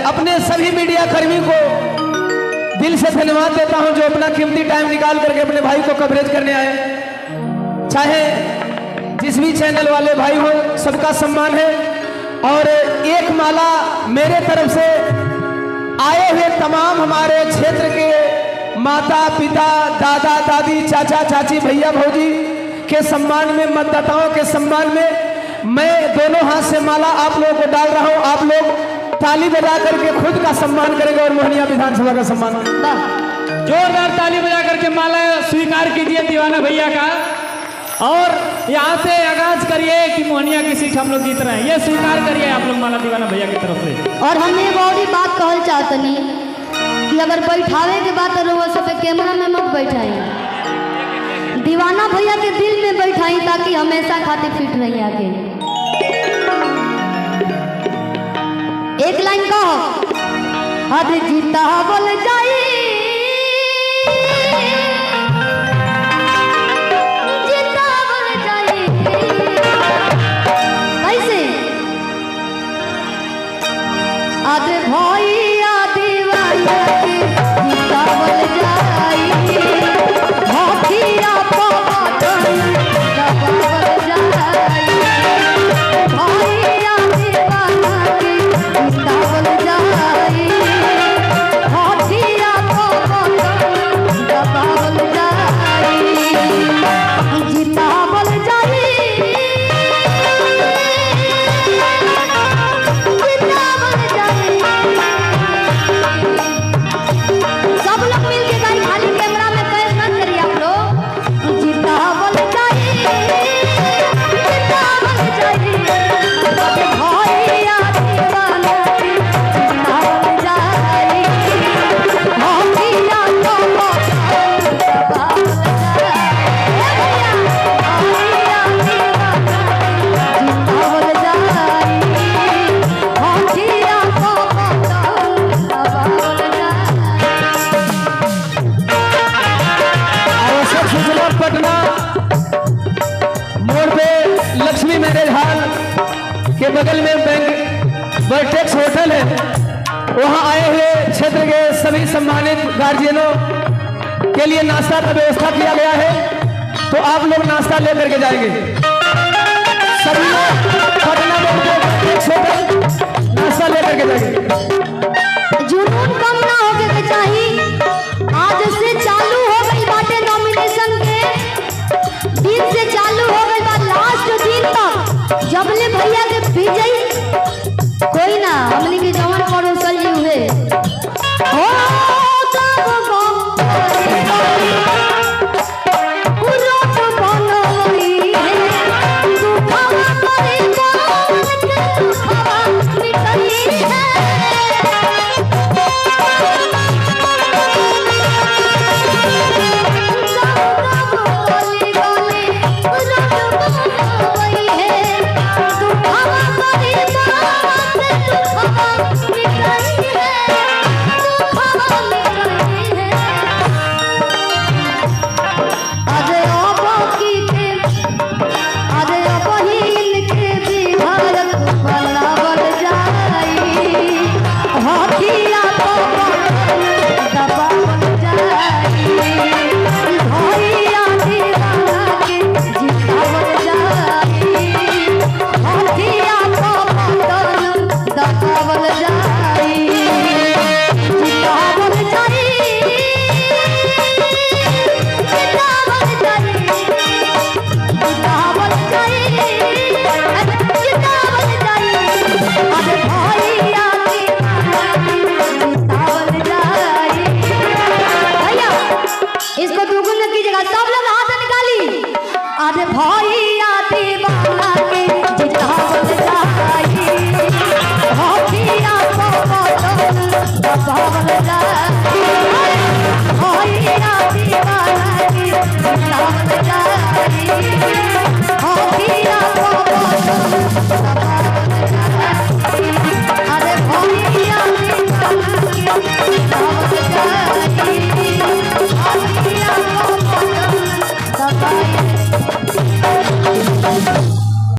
अपने सभी मीडिया कर्मी को दिल से धन्यवाद देता हूं जो अपना कीमती टाइम निकाल करके अपने भाई को कवरेज करने आए। चाहे जिस भी चैनल वाले भाई हो, सबका सम्मान है। और एक माला मेरे तरफ से आए हुए तमाम हमारे क्षेत्र के माता पिता, दादा दादी, चाचा चाची, भैया भौजी के सम्मान में, मतदाताओं के सम्मान में मैं दोनों हाथ से माला आप लोगों को डाल रहा हूं। आप लोग ताली बजा करके खुद का सम्मान करेंगे और मोहनिया विधानसभा का सम्मान। जोरदार ताली बजा करके माला स्वीकार कीजिए दीवाना भैया का। और यहाँ से आगाज करिए कि मोहनिया की सीट हम लोग जीत रहे हैं, ये स्वीकार करिए आप लोग माला दीवाना भैया की तरफ से। और हमने बड़ी बात कहल चाहतनी कि अगर बैठावे के बात रहो सब कैमरा में मत बैठाई, दीवाना भैया के दिल में बैठाई ताकि हमेशा खाते फिट रही आगे। एक लाइन कहो, हद जीता बोल जाई, जीता बोल जाई। कैसे? आधे भैया दीवाना के जीता बोल जाई, हाथिया पवन दबा बोल जाई। भैया दीवाना के जीता बोल जाई, हाथिया पवन दबा बोल जाई। जीता बोल जाई, जीता बोल जाई। सब लोग मिल के गाई, खाली कैमरा में कैद मत करिए आप लोग। जीता बोल जाई, जीता बोल जाई। भैया दीवाना के जीता बोल जाई, हाथिया पवन दबा बोल जाई। भैया भैया दीवाना के जीता बोल जाई, हाथिया पवन दबा बोल जाई। आवश्यक सूचना, पटना मोड़ पे लक्ष्मी मैरिज हॉल के बगल में बैंक वर्टेक्स होटल है। वहां आए हुए क्षेत्र के सभी सम्मानित गार्जियनों के लिए नाश्ता का व्यवस्था किया गया है, तो आप लोग नाश्ता लेकर के जाएंगे। सभी लोग पटना मोड़ पे वर्टेक्स होटल नाश्ता लेकर के जाएंगे। जुनून कम ना होके के चाहिए। आज से चालू हो गई बाटे नॉमिनेशन के दिन से चालू हो गई बात लास्ट दिन तक, जबले भैया के विजयी कोई ना हमनी के